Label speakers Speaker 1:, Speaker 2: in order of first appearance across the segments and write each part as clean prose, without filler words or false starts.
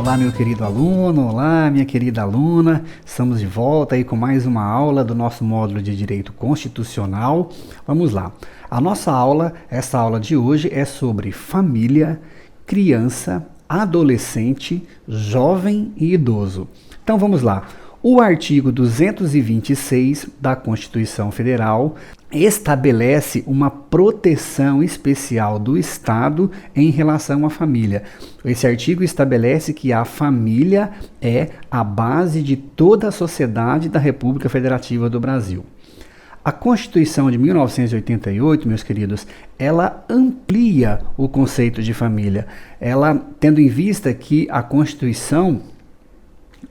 Speaker 1: Olá, meu querido aluno, olá, minha querida aluna. Estamos de volta aí com mais uma aula do nosso módulo de Direito Constitucional. Vamos lá. A nossa aula, essa aula de hoje é sobre família, criança, adolescente, jovem e idoso. Então vamos lá. O artigo 226 da Constituição Federal estabelece uma proteção especial do Estado em relação à família. Esse artigo estabelece que a família é a base de toda a sociedade da República Federativa do Brasil. A Constituição de 1988, meus queridos, ela amplia o conceito de família. Ela, tendo em vista que a Constituição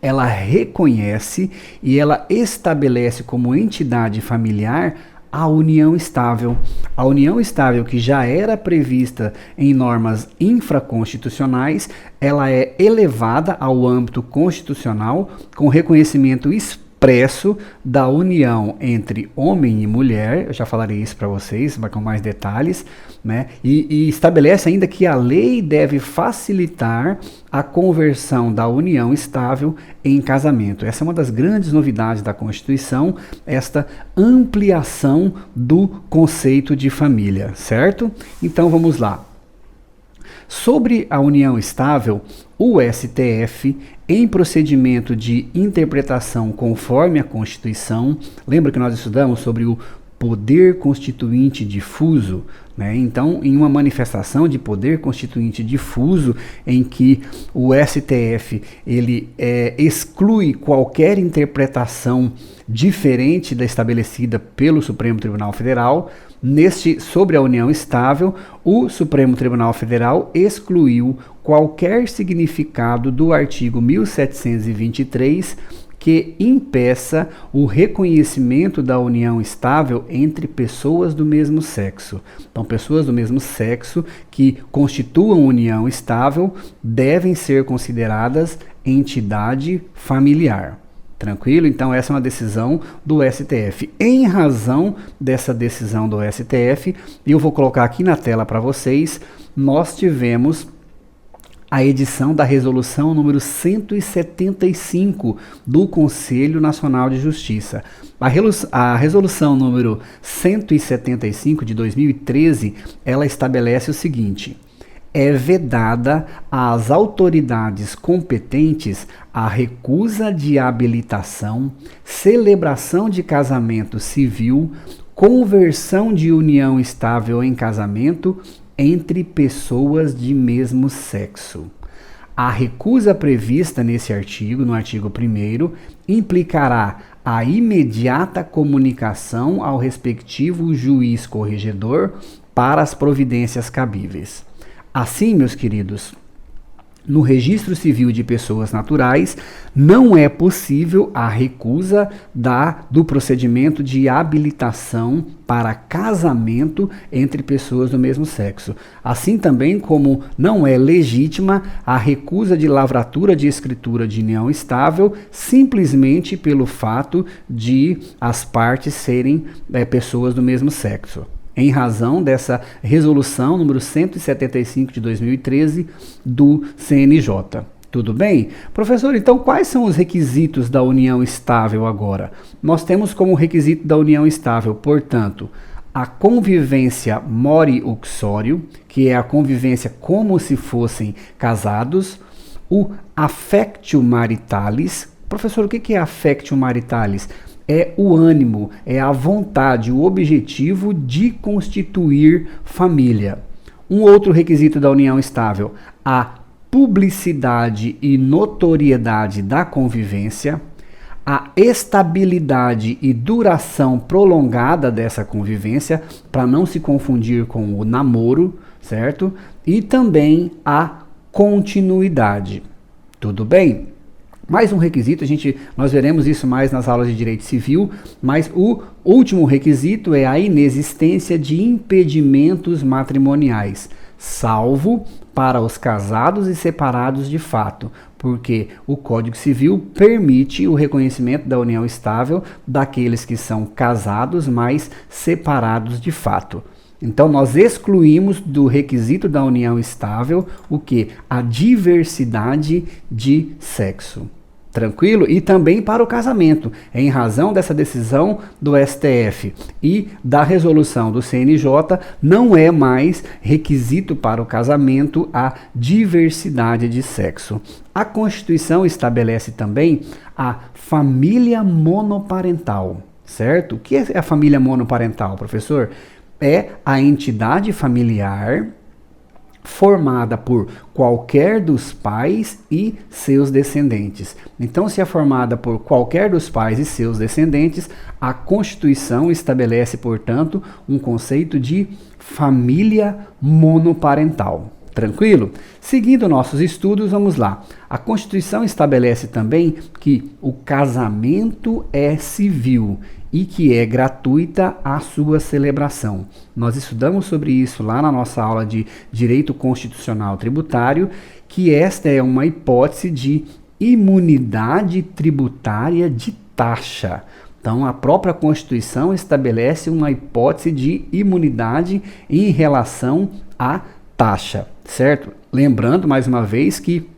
Speaker 1: ela reconhece e ela estabelece como entidade familiar a união estável. A união estável, que já era prevista em normas infraconstitucionais, ela é elevada ao âmbito constitucional com reconhecimento expresso da união entre homem e mulher. Eu já falarei isso para vocês, mas com mais detalhes, né? E estabelece ainda que a lei deve facilitar a conversão da união estável em casamento. Essa é uma das grandes novidades da Constituição, esta ampliação do conceito de família, certo? Então vamos lá. Sobre a união estável, o STF, em procedimento de interpretação conforme a Constituição, lembra que nós estudamos sobre o poder constituinte difuso, né? Então, em uma manifestação de poder constituinte difuso, em que o STF ele exclui qualquer interpretação diferente da estabelecida pelo Supremo Tribunal Federal, sobre a união estável, o Supremo Tribunal Federal excluiu qualquer significado do artigo 1723 que impeça o reconhecimento da união estável entre pessoas do mesmo sexo. Então, pessoas do mesmo sexo que constituam união estável devem ser consideradas entidade familiar. Tranquilo? Então, essa é uma decisão do STF. Em razão dessa decisão do STF, eu vou colocar aqui na tela para vocês, nós tivemos a edição da resolução número 175 do Conselho Nacional de Justiça. A resolução número 175 de 2013, ela estabelece o seguinte: é vedada às autoridades competentes a recusa de habilitação, celebração de casamento civil, conversão de união estável em casamento entre pessoas de mesmo sexo. A recusa prevista nesse artigo, no artigo 1º, implicará a imediata comunicação ao respectivo juiz corregedor para as providências cabíveis. Assim, meus queridos, no registro civil de pessoas naturais, não é possível a recusa do procedimento de habilitação para casamento entre pessoas do mesmo sexo. Assim também como não é legítima a recusa de lavratura de escritura de união estável, simplesmente pelo fato de as partes serem pessoas do mesmo sexo. Em razão dessa resolução número 175 de 2013 do CNJ. Tudo bem? Professor, então quais são os requisitos da união estável agora? Nós temos como requisito da união estável, portanto, a convivência mori uxório, que é a convivência como se fossem casados, o affectio maritalis. Professor, o que é affectio maritalis? É o ânimo, é a vontade, o objetivo de constituir família. Um outro requisito da união estável, a publicidade e notoriedade da convivência, a estabilidade e duração prolongada dessa convivência, para não se confundir com o namoro, certo? E também a continuidade. Tudo bem? Mais um requisito, nós veremos isso mais nas aulas de direito civil, mas o último requisito é a inexistência de impedimentos matrimoniais, salvo para os casados e separados de fato, porque o Código Civil permite o reconhecimento da união estável daqueles que são casados, mas separados de fato. Então, nós excluímos do requisito da união estável o que? A diversidade de sexo. Tranquilo? E também para o casamento, em razão dessa decisão do STF e da resolução do CNJ, não é mais requisito para o casamento a diversidade de sexo. A Constituição estabelece também a família monoparental, certo? O que é a família monoparental, professor? É a entidade familiar formada por qualquer dos pais e seus descendentes. Então, se é formada por qualquer dos pais e seus descendentes, a Constituição estabelece, portanto, um conceito de família monoparental. Tranquilo? Seguindo nossos estudos, vamos lá. A Constituição estabelece também que o casamento é civil e que é gratuita a sua celebração. Nós estudamos sobre isso lá na nossa aula de Direito Constitucional Tributário, que esta é uma hipótese de imunidade tributária de taxa. Então, a própria Constituição estabelece uma hipótese de imunidade em relação à taxa, certo? Lembrando, mais uma vez, que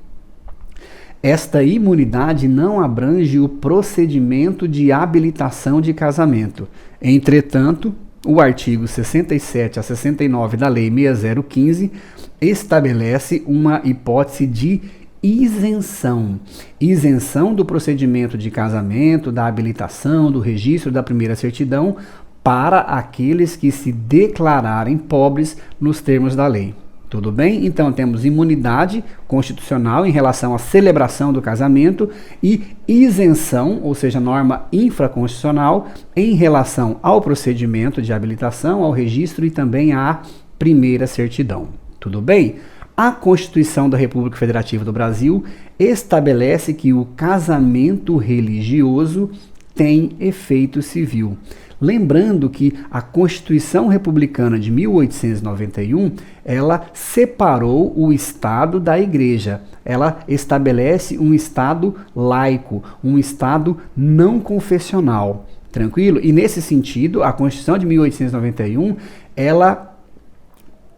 Speaker 1: esta imunidade não abrange o procedimento de habilitação de casamento. Entretanto, o artigo 67 a 69 da Lei 6015 estabelece uma hipótese de isenção. Isenção do procedimento de casamento, da habilitação, do registro da primeira certidão para aqueles que se declararem pobres nos termos da lei. Tudo bem? Então temos imunidade constitucional em relação à celebração do casamento e isenção, ou seja, norma infraconstitucional, em relação ao procedimento de habilitação, ao registro e também à primeira certidão. Tudo bem? A Constituição da República Federativa do Brasil estabelece que o casamento religioso tem efeito civil. Lembrando que a Constituição Republicana de 1891, ela separou o Estado da Igreja. Ela estabelece um Estado laico, um Estado não confessional. Tranquilo? E nesse sentido, a Constituição de 1891, ela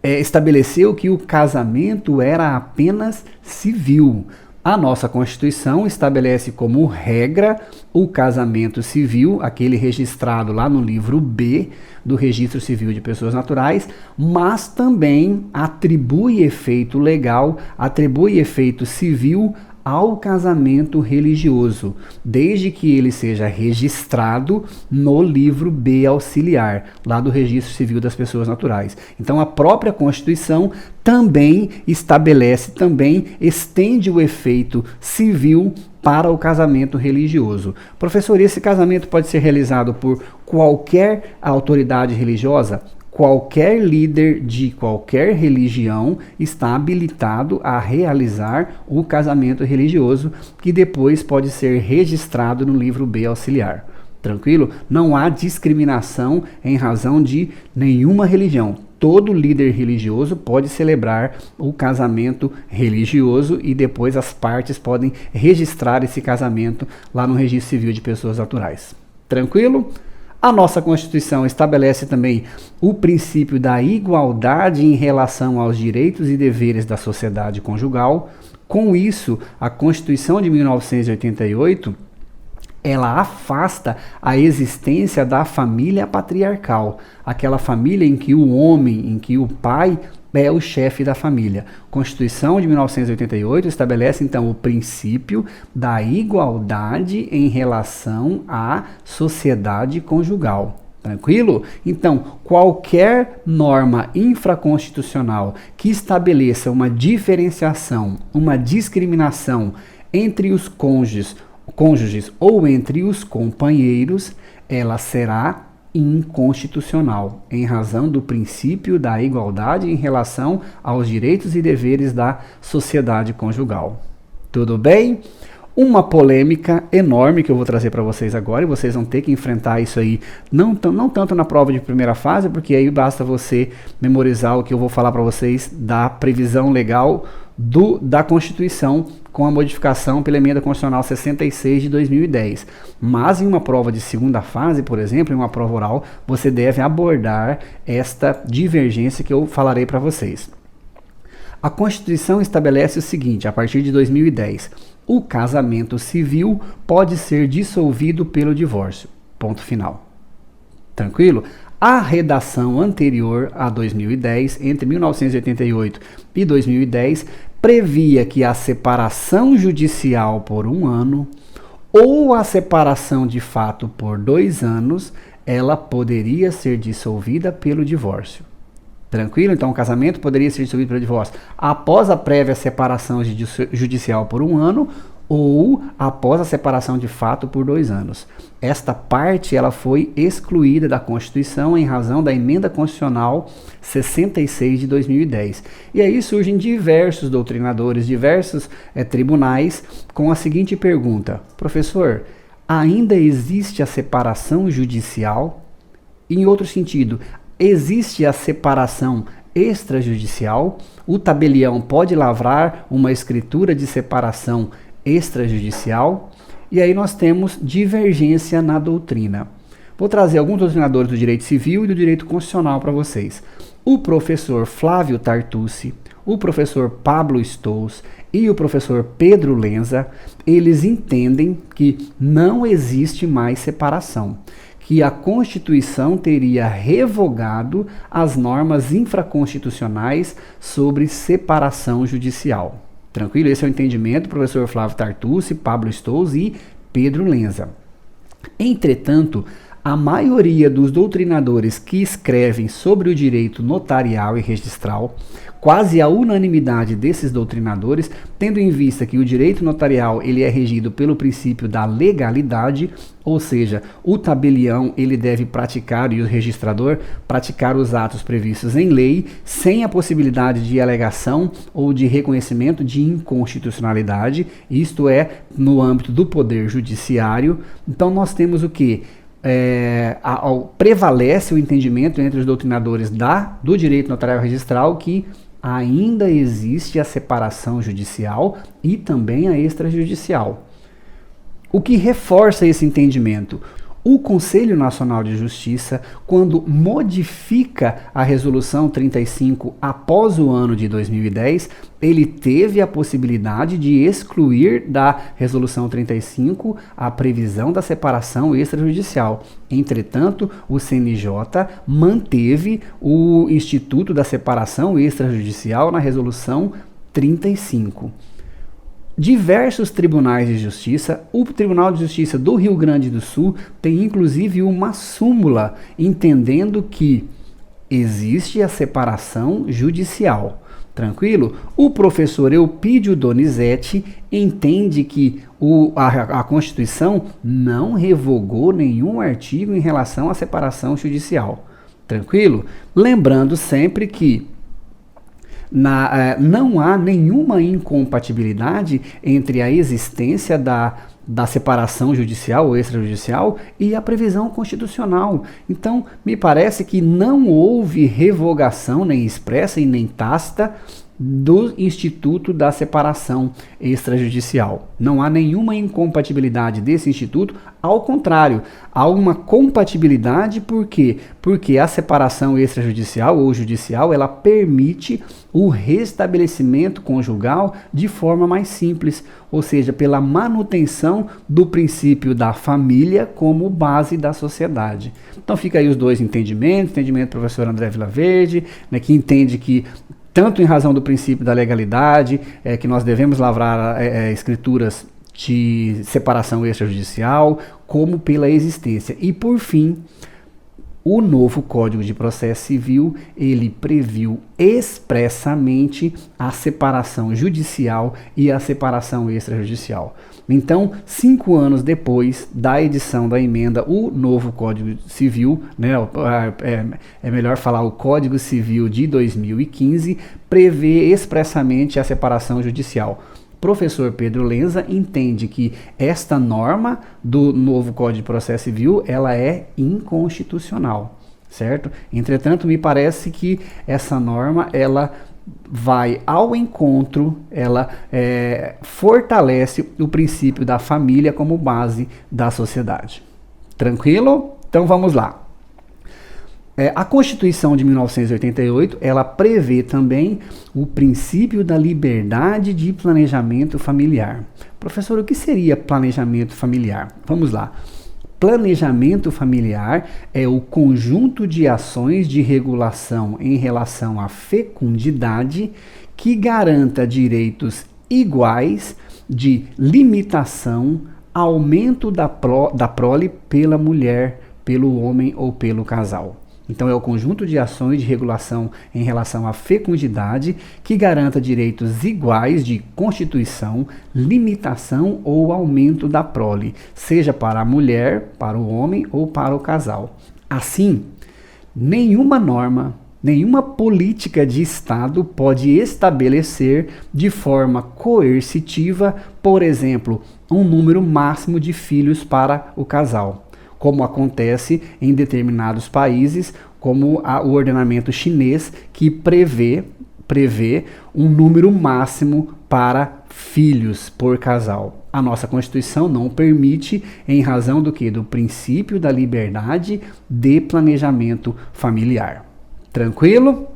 Speaker 1: estabeleceu que o casamento era apenas civil. A nossa Constituição estabelece como regra o casamento civil, aquele registrado lá no livro B do Registro Civil de Pessoas Naturais, mas também atribui efeito legal, atribui efeito civil ao casamento religioso, desde que ele seja registrado no livro B auxiliar, lá do Registro Civil das Pessoas Naturais. Então a própria Constituição também estabelece, também estende o efeito civil para o casamento religioso. Professor, esse casamento pode ser realizado por qualquer autoridade religiosa? Qualquer líder de qualquer religião está habilitado a realizar o casamento religioso, que depois pode ser registrado no livro B auxiliar. Tranquilo? Não há discriminação em razão de nenhuma religião. Todo líder religioso pode celebrar o casamento religioso e depois as partes podem registrar esse casamento lá no Registro Civil de Pessoas Naturais. Tranquilo? A nossa Constituição estabelece também o princípio da igualdade em relação aos direitos e deveres da sociedade conjugal. Com isso, a Constituição de 1988, ela afasta a existência da família patriarcal, aquela família em que o homem, em que o pai é o chefe da família. Constituição de 1988 estabelece então o princípio da igualdade em relação à sociedade conjugal. Tranquilo? Então, qualquer norma infraconstitucional que estabeleça uma diferenciação, uma discriminação entre os cônjuges ou entre os companheiros, ela será inconstitucional, em razão do princípio da igualdade em relação aos direitos e deveres da sociedade conjugal. Tudo bem? Uma polêmica enorme que eu vou trazer para vocês agora, e vocês vão ter que enfrentar isso aí, não tanto na prova de primeira fase, porque aí basta você memorizar o que eu vou falar para vocês da previsão legal da Constituição com a modificação pela Emenda Constitucional 66 de 2010. Mas em uma prova de segunda fase, por exemplo, em uma prova oral, você deve abordar esta divergência que eu falarei para vocês. A Constituição estabelece o seguinte, a partir de 2010, o casamento civil pode ser dissolvido pelo divórcio. Ponto final. Tranquilo? A redação anterior a 2010, entre 1988 e 2010, previa que a separação judicial por 1 ano ou a separação de fato por 2 anos, ela poderia ser dissolvida pelo divórcio. Tranquilo? Então o casamento poderia ser dissolvido pelo divórcio após a prévia separação judicial por 1 ano ou após a separação de fato por 2 anos. Esta parte ela foi excluída da Constituição em razão da Emenda Constitucional 66 de 2010. E aí surgem diversos doutrinadores, diversos tribunais com a seguinte pergunta: professor, ainda existe a separação judicial? Em outro sentido, existe a separação extrajudicial? O tabelião pode lavrar uma escritura de separação extrajudicial? E aí nós temos divergência na doutrina. Vou trazer alguns doutrinadores do direito civil e do direito constitucional para vocês. O professor Flávio Tartucci, o professor Pablo Stolz e o professor Pedro Lenza, eles entendem que não existe mais separação, que a Constituição teria revogado as normas infraconstitucionais sobre separação judicial. Tranquilo? Esse é o entendimento do professor Flávio Tartucci, Pablo Stolz e Pedro Lenza. Entretanto, a maioria dos doutrinadores que escrevem sobre o direito notarial e registral, quase a unanimidade desses doutrinadores, tendo em vista que o direito notarial ele é regido pelo princípio da legalidade, ou seja, o tabelião ele deve praticar e o registrador praticar os atos previstos em lei, sem a possibilidade de alegação ou de reconhecimento de inconstitucionalidade, isto é, no âmbito do poder judiciário. Então nós temos o que? Prevalece o entendimento entre os doutrinadores do direito notarial registral que ainda existe a separação judicial e também a extrajudicial. O que reforça esse entendimento? O Conselho Nacional de Justiça, quando modifica a Resolução 35 após o ano de 2010, ele teve a possibilidade de excluir da Resolução 35 a previsão da separação extrajudicial. Entretanto, o CNJ manteve o Instituto da Separação Extrajudicial na Resolução 35. Diversos tribunais de justiça, o Tribunal de Justiça do Rio Grande do Sul tem inclusive uma súmula entendendo que existe a separação judicial. Tranquilo? O professor Eupídio Donizete entende que a Constituição não revogou nenhum artigo em relação à separação judicial. Tranquilo? Lembrando sempre que não há nenhuma incompatibilidade entre a existência da separação judicial ou extrajudicial e a previsão constitucional. Então, me parece que não houve revogação nem expressa e nem tácita do Instituto da Separação Extrajudicial. Não há nenhuma incompatibilidade desse instituto, ao contrário, há uma compatibilidade. Por quê? Porque a separação extrajudicial ou judicial, ela permite o restabelecimento conjugal de forma mais simples, ou seja, pela manutenção do princípio da família como base da sociedade. Então fica aí os dois entendimentos, entendimento do professor André Vilaverde, né, que entende que tanto em razão do princípio da legalidade, que nós devemos lavrar escrituras de separação extrajudicial, como pela existência. E por fim, o novo Código de Processo Civil, ele previu expressamente a separação judicial e a separação extrajudicial. Então, 5 anos depois da edição da emenda, o novo Código Civil, né, é melhor falar o Código Civil de 2015, prevê expressamente a separação judicial. Professor Pedro Lenza entende que esta norma do novo Código de Processo Civil, ela é inconstitucional, certo? Entretanto, me parece que essa norma, ela vai ao encontro, ela fortalece o princípio da família como base da sociedade. Tranquilo? Então vamos lá. A Constituição de 1988, ela prevê também o princípio da liberdade de planejamento familiar. Professor, o que seria planejamento familiar? Vamos lá. Planejamento familiar é o conjunto de ações de regulação em relação à fecundidade que garanta direitos iguais de limitação, aumento da prole pela mulher, pelo homem ou pelo casal. Então, é o conjunto de ações de regulação em relação à fecundidade que garanta direitos iguais de constituição, limitação ou aumento da prole, seja para a mulher, para o homem ou para o casal. Assim, nenhuma norma, nenhuma política de Estado pode estabelecer de forma coercitiva, por exemplo, um número máximo de filhos para o casal, como acontece em determinados países, como o ordenamento chinês, que prevê um número máximo para filhos por casal. A nossa Constituição não permite, em razão do que? Do princípio da liberdade de planejamento familiar. Tranquilo?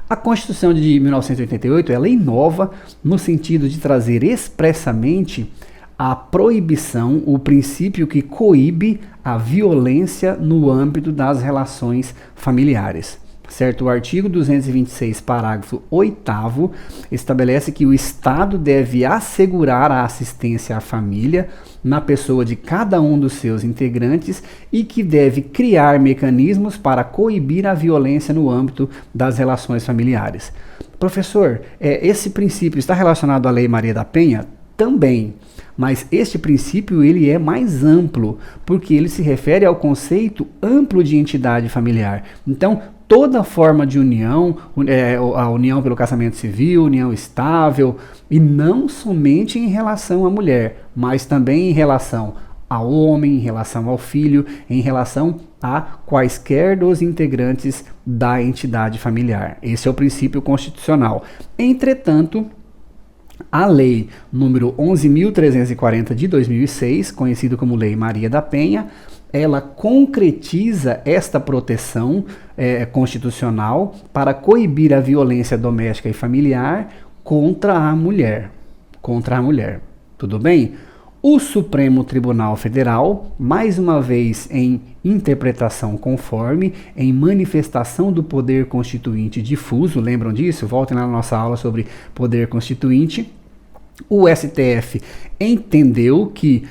Speaker 1: A Constituição de 1988, ela inova no sentido de trazer expressamente a proibição, o princípio que coíbe a violência no âmbito das relações familiares. Certo? O artigo 226, parágrafo 8º, estabelece que o Estado deve assegurar a assistência à família na pessoa de cada um dos seus integrantes e que deve criar mecanismos para coibir a violência no âmbito das relações familiares. Professor, esse princípio está relacionado à Lei Maria da Penha? Também. Mas este princípio ele é mais amplo, porque ele se refere ao conceito amplo de entidade familiar. Então, toda forma de união, a união pelo casamento civil, união estável, e não somente em relação à mulher, mas também em relação ao homem, em relação ao filho, em relação a quaisquer dos integrantes da entidade familiar. Esse é o princípio constitucional. Entretanto, a Lei número 11.340 de 2006, conhecida como Lei Maria da Penha, ela concretiza esta proteção constitucional para coibir a violência doméstica e familiar contra a mulher. Tudo bem? O Supremo Tribunal Federal, mais uma vez em interpretação conforme, em manifestação do poder constituinte difuso, lembram disso? Voltem lá na nossa aula sobre poder constituinte. O STF entendeu que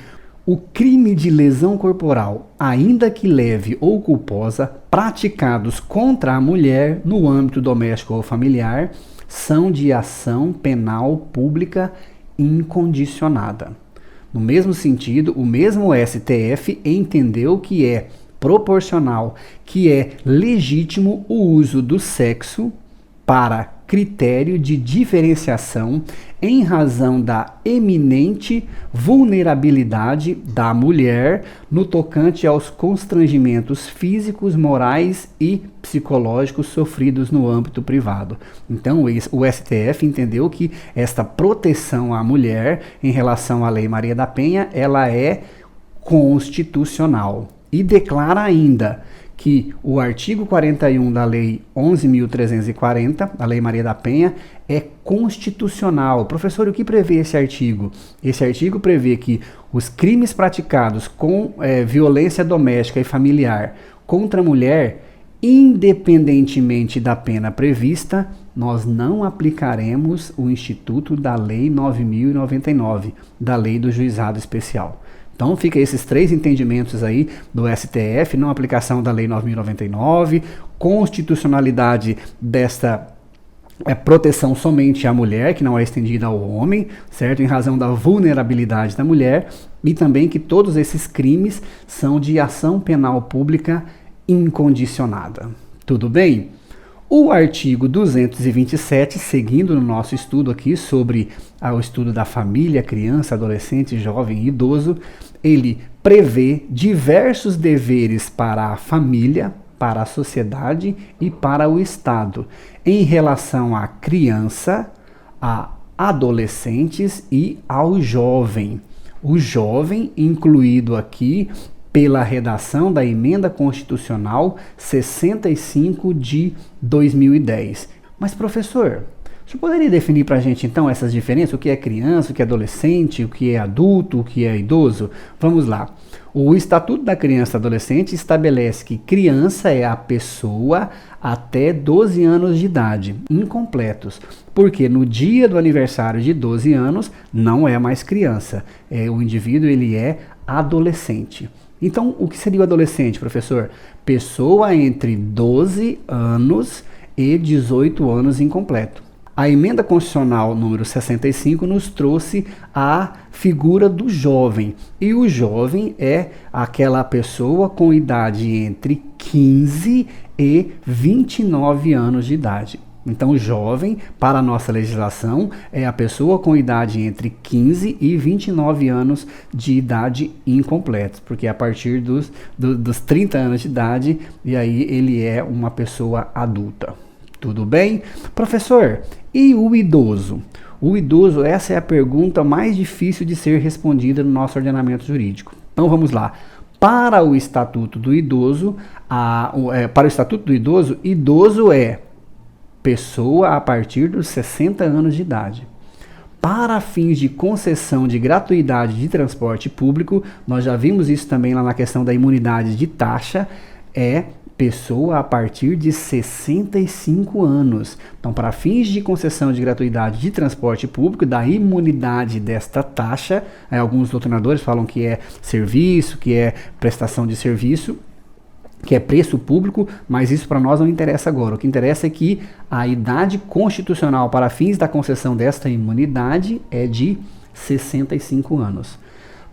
Speaker 1: o crime de lesão corporal, ainda que leve ou culposa, praticados contra a mulher no âmbito doméstico ou familiar, são de ação penal pública incondicionada. No mesmo sentido, o mesmo STF entendeu que é proporcional, que é legítimo o uso do sexo para critério de diferenciação em razão da eminente vulnerabilidade da mulher no tocante aos constrangimentos físicos, morais e psicológicos sofridos no âmbito privado. Então, o STF entendeu que esta proteção à mulher em relação à Lei Maria da Penha, ela é constitucional e declara ainda que o artigo 41 da Lei 11.340, a Lei Maria da Penha, é constitucional. Professor, o que prevê esse artigo? Esse artigo prevê que os crimes praticados com violência doméstica e familiar contra a mulher, independentemente da pena prevista, nós não aplicaremos o Instituto da Lei 9.099, da Lei do Juizado Especial. Então, fica esses três entendimentos aí do STF, não aplicação da Lei 9.099, constitucionalidade desta proteção somente à mulher, que não é estendida ao homem, certo? Em razão da vulnerabilidade da mulher, e também que todos esses crimes são de ação penal pública incondicionada. Tudo bem? O artigo 227, seguindo no nosso estudo aqui sobre o estudo da família, criança, adolescente, jovem e idoso, ele prevê diversos deveres para a família, para a sociedade e para o Estado, em relação à criança, a adolescentes e ao jovem. O jovem incluído aqui pela redação da Emenda Constitucional 65 de 2010. Mas, professor, você poderia definir para a gente, então, essas diferenças? O que é criança, o que é adolescente, o que é adulto, o que é idoso? Vamos lá. O Estatuto da Criança e Adolescente estabelece que criança é a pessoa até 12 anos de idade, incompletos, porque no dia do aniversário de 12 anos não é mais criança, o indivíduo ele é adolescente. Então, o que seria o adolescente, professor? Pessoa entre 12 anos e 18 anos incompleto. A Emenda Constitucional número 65 nos trouxe a figura do jovem. E o jovem é aquela pessoa com idade entre 15 e 29 anos de idade. Então, jovem, para a nossa legislação, é a pessoa com idade entre 15 e 29 anos de idade incompletos, porque é a partir dos 30 anos de idade, e aí ele é uma pessoa adulta. Tudo bem? Professor, e o idoso? O idoso, essa é a pergunta mais difícil de ser respondida no nosso ordenamento jurídico. Então vamos lá. Para o Estatuto do Idoso, idoso é pessoa a partir dos 60 anos de idade. Para fins de concessão de gratuidade de transporte público, nós já vimos isso também lá na questão da imunidade de taxa, é pessoa a partir de 65 anos. Então, para fins de concessão de gratuidade de transporte público, da imunidade desta taxa, alguns doutrinadores falam que é serviço, que é prestação de serviço, que é preço público, mas isso para nós não interessa agora. O que interessa é que a idade constitucional para fins da concessão desta imunidade é de 65 anos.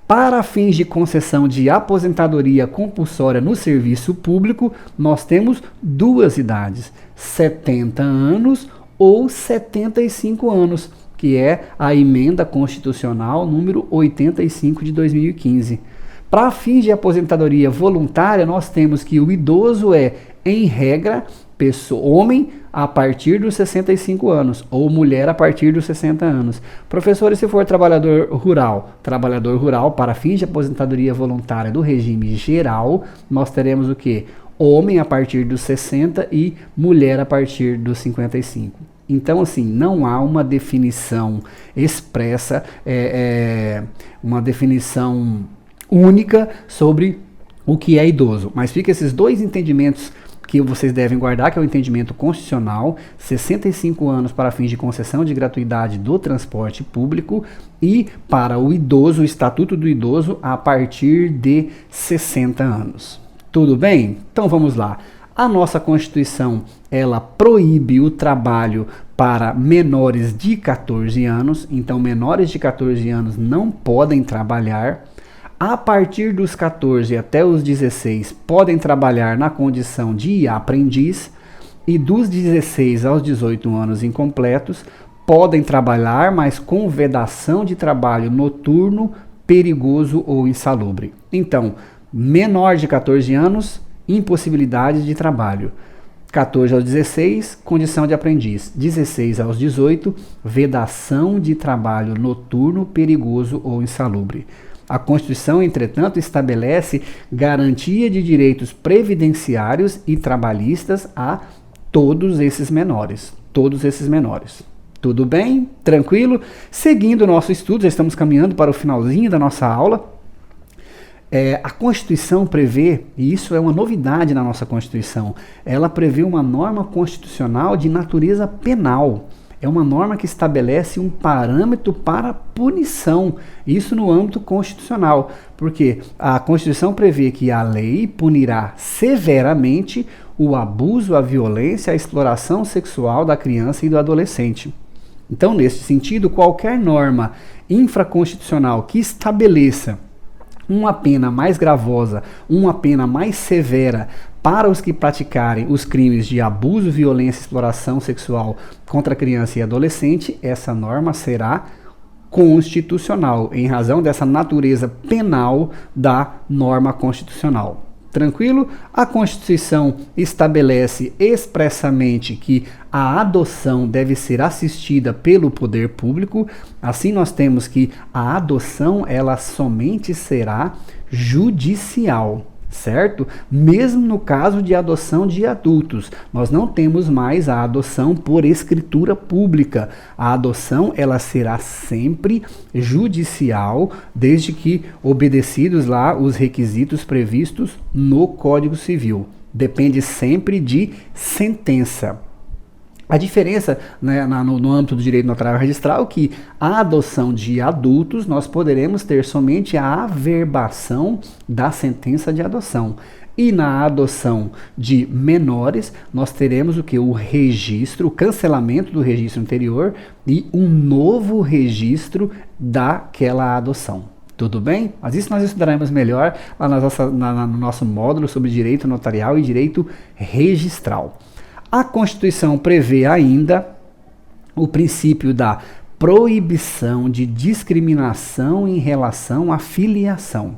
Speaker 1: Para fins de concessão de aposentadoria compulsória no serviço público, nós temos duas idades, 70 anos ou 75 anos, que é a Emenda Constitucional número 85 de 2015. Para fins de aposentadoria voluntária, nós temos que o idoso é, em regra, homem a partir dos 65 anos ou mulher a partir dos 60 anos. Professor, e se for trabalhador rural? Trabalhador rural, para fins de aposentadoria voluntária do regime geral, nós teremos o quê? Homem a partir dos 60 e mulher a partir dos 55. Então, assim, não há uma definição expressa, uma definição única sobre o que é idoso. Mas fica esses dois entendimentos que vocês devem guardar, que é o entendimento constitucional, 65 anos para fins de concessão de gratuidade do transporte público, e para o idoso, o Estatuto do Idoso, a partir de 60 anos. Tudo bem? Então vamos lá. A nossa Constituição, ela proíbe o trabalho para menores de 14 anos, então menores de 14 anos não podem trabalhar. A partir dos 14 até os 16 podem trabalhar na condição de aprendiz, e dos 16 aos 18 anos incompletos podem trabalhar, mas com vedação de trabalho noturno, perigoso ou insalubre. Então, menor de 14 anos, impossibilidade de trabalho. 14 aos 16, condição de aprendiz. 16 aos 18, vedação de trabalho noturno, perigoso ou insalubre. A Constituição, entretanto, estabelece garantia de direitos previdenciários e trabalhistas a todos esses menores. Todos esses menores. Tudo bem? Tranquilo? Seguindo o nosso estudo, já estamos caminhando para o finalzinho da nossa aula. A Constituição prevê, e isso é uma novidade na nossa Constituição, ela prevê uma norma constitucional de natureza penal. É uma norma que estabelece um parâmetro para punição, isso no âmbito constitucional, porque a Constituição prevê que a lei punirá severamente o abuso, a violência, a exploração sexual da criança e do adolescente. Então, nesse sentido, qualquer norma infraconstitucional que estabeleça uma pena mais gravosa, uma pena mais severa para os que praticarem os crimes de abuso, violência e exploração sexual contra criança e adolescente, essa norma será constitucional, em razão dessa natureza penal da norma constitucional. Tranquilo? A Constituição estabelece expressamente que a adoção deve ser assistida pelo poder público. Assim, nós temos que a adoção ela somente será judicial, certo? Mesmo no caso de adoção de adultos, nós não temos mais a adoção por escritura pública. A adoção ela será sempre judicial, desde que obedecidos lá os requisitos previstos no Código Civil. Depende sempre de sentença. A diferença, né, no âmbito do direito notarial registral é que a adoção de adultos nós poderemos ter somente a averbação da sentença de adoção. E na adoção de menores nós teremos o que? O registro, o cancelamento do registro anterior e um novo registro daquela adoção. Tudo bem? Mas isso nós estudaremos melhor lá no nosso módulo sobre direito notarial e direito registral. A Constituição prevê ainda o princípio da proibição de discriminação em relação à filiação.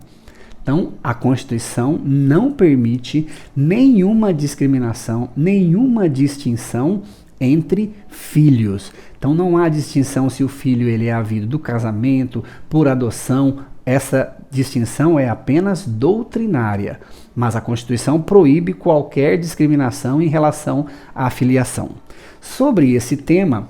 Speaker 1: Então, a Constituição não permite nenhuma discriminação, nenhuma distinção entre filhos. Então, não há distinção se o filho ele é havido do casamento, por adoção. Essa distinção é apenas doutrinária, mas a Constituição proíbe qualquer discriminação em relação à filiação. Sobre esse tema,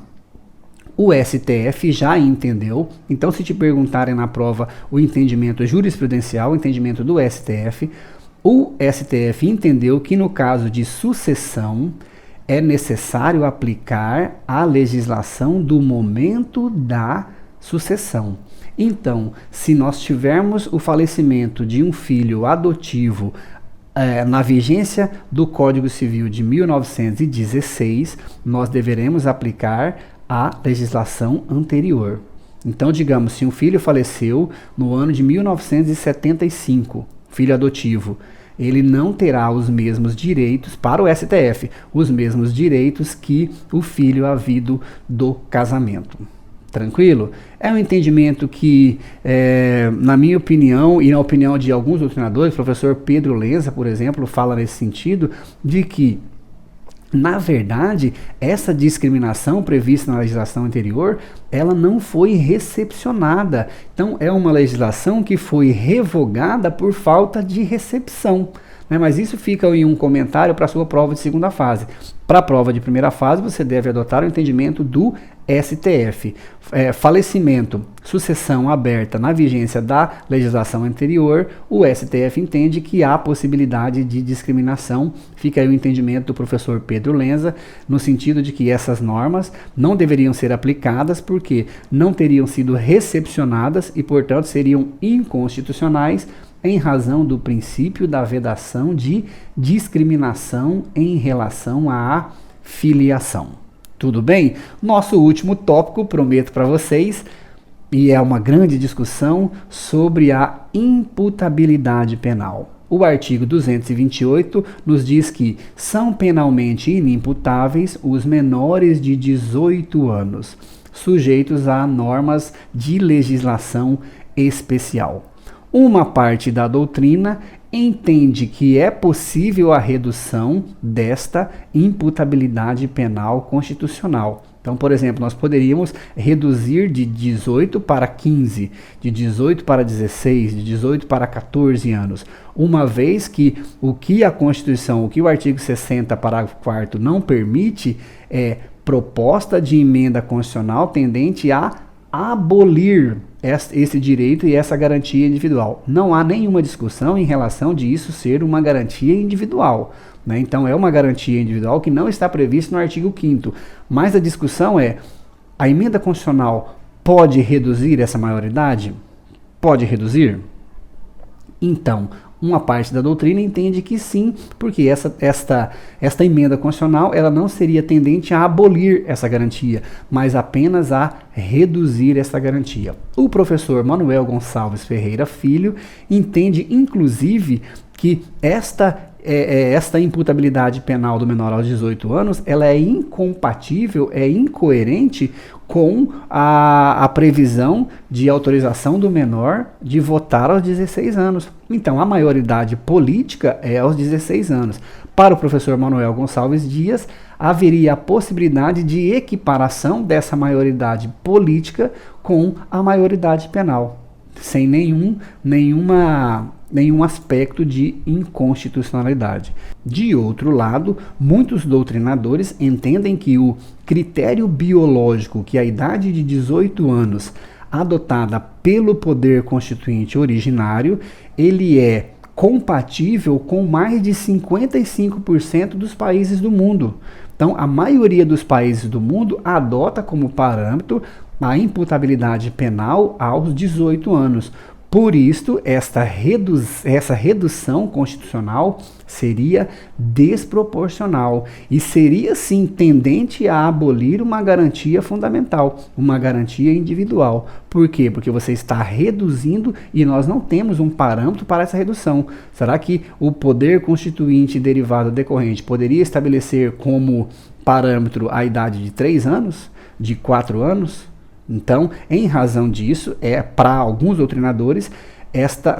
Speaker 1: o STF já entendeu. Então, se te perguntarem na prova o entendimento jurisprudencial, o entendimento do STF, o STF entendeu que no caso de sucessão é necessário aplicar a legislação do momento da sucessão. Então, se nós tivermos o falecimento de um filho adotivo na vigência do Código Civil de 1916, nós deveremos aplicar a legislação anterior. Então, digamos, se um filho faleceu no ano de 1975, filho adotivo, ele não terá os mesmos direitos, para o STF, os mesmos direitos que o filho havido do casamento. Tranquilo? É um entendimento que, na minha opinião e na opinião de alguns doutrinadores, o professor Pedro Lenza, por exemplo, fala nesse sentido, de que, na verdade, essa discriminação prevista na legislação anterior, ela não foi recepcionada. Então, é uma legislação que foi revogada por falta de recepção. Mas isso fica em um comentário para a sua prova de segunda fase. Para a prova de primeira fase, você deve adotar o entendimento do STF. Falecimento, sucessão aberta na vigência da legislação anterior, o STF entende que há possibilidade de discriminação. Fica aí o entendimento do professor Pedro Lenza, no sentido de que essas normas não deveriam ser aplicadas porque não teriam sido recepcionadas e, portanto, seriam inconstitucionais, em razão do princípio da vedação de discriminação em relação à filiação. Tudo bem? Nosso último tópico, prometo para vocês, e é uma grande discussão sobre a imputabilidade penal. O artigo 228 nos diz que são penalmente inimputáveis os menores de 18 anos, sujeitos a normas de legislação especial. Uma parte da doutrina entende que é possível a redução desta imputabilidade penal constitucional. Então, por exemplo, nós poderíamos reduzir de 18 para 15, de 18 para 16, de 18 para 14 anos, uma vez que o que a Constituição, o que o artigo 60, parágrafo 4º não permite é proposta de emenda constitucional tendente a abolir esse direito e essa garantia individual. Não há nenhuma discussão em relação de isso ser uma garantia individual, né? Então é uma garantia individual que não está prevista no artigo 5º, mas a discussão é: a emenda constitucional pode reduzir essa maioridade? Pode reduzir? Então, uma parte da doutrina entende que sim, porque esta emenda constitucional ela não seria tendente a abolir essa garantia, mas apenas a reduzir essa garantia. O professor Manuel Gonçalves Ferreira Filho entende, inclusive, que esta esta imputabilidade penal do menor aos 18 anos, ela é incompatível, é incoerente com a previsão de autorização do menor de votar aos 16 anos. Então, a maioridade política é aos 16 anos. Para o professor Manuel Gonçalves Dias, haveria a possibilidade de equiparação dessa maioridade política com a maioridade penal, sem nenhum aspecto de inconstitucionalidade. De outro lado, muitos doutrinadores entendem que o critério biológico, que é a idade de 18 anos adotada pelo poder constituinte originário, ele é compatível com mais de 55% dos países do mundo. Então, a maioria dos países do mundo adota como parâmetro a imputabilidade penal aos 18 anos. Por isso, essa redução constitucional seria desproporcional e seria, sim, tendente a abolir uma garantia fundamental, uma garantia individual. Por quê? Porque você está reduzindo e nós não temos um parâmetro para essa redução. Será que o poder constituinte derivado decorrente poderia estabelecer como parâmetro a idade de 3 anos? De 4 anos? Então, em razão disso, para alguns doutrinadores,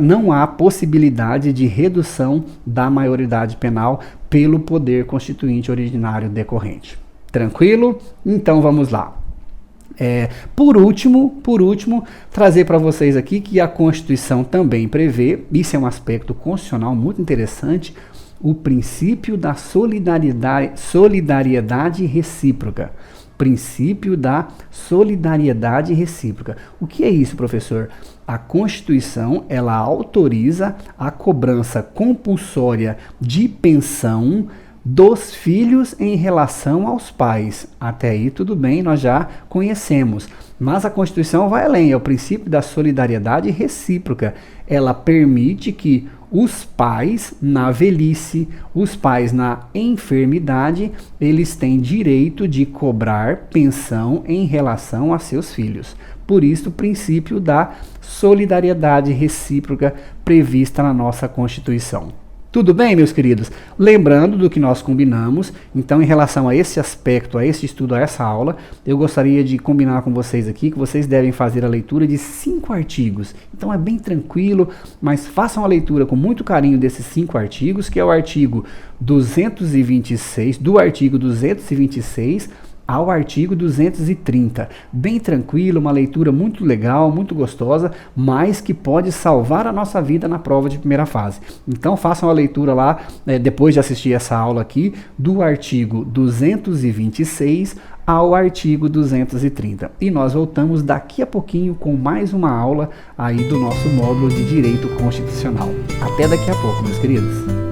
Speaker 1: não há possibilidade de redução da maioridade penal pelo poder constituinte originário decorrente. Tranquilo? Então vamos lá. Por último, trazer para vocês aqui que a Constituição também prevê, isso é um aspecto constitucional muito interessante, o princípio da solidariedade recíproca. Princípio da solidariedade recíproca. O que é isso, professor? A Constituição, ela autoriza a cobrança compulsória de pensão dos filhos em relação aos pais. Até aí tudo bem, nós já conhecemos. Mas a Constituição vai além, é o princípio da solidariedade recíproca. Ela permite que os pais na velhice, os pais na enfermidade, eles têm direito de cobrar pensão em relação a seus filhos. Por isso, o princípio da solidariedade recíproca prevista na nossa Constituição. Tudo bem, meus queridos? Lembrando do que nós combinamos, então em relação a esse aspecto, a esse estudo, a essa aula, eu gostaria de combinar com vocês aqui que vocês devem fazer a leitura de 5 artigos. Então é bem tranquilo, mas façam a leitura com muito carinho desses 5 artigos, que é o artigo 226, do artigo 226 ao artigo 230. Bem tranquilo, uma leitura muito legal, muito gostosa, mas que pode salvar a nossa vida na prova de primeira fase. Então façam a leitura lá, depois de assistir essa aula aqui, do artigo 226 ao artigo 230. E nós voltamos daqui a pouquinho com mais uma aula aí do nosso módulo de Direito Constitucional. Até daqui a pouco, meus queridos.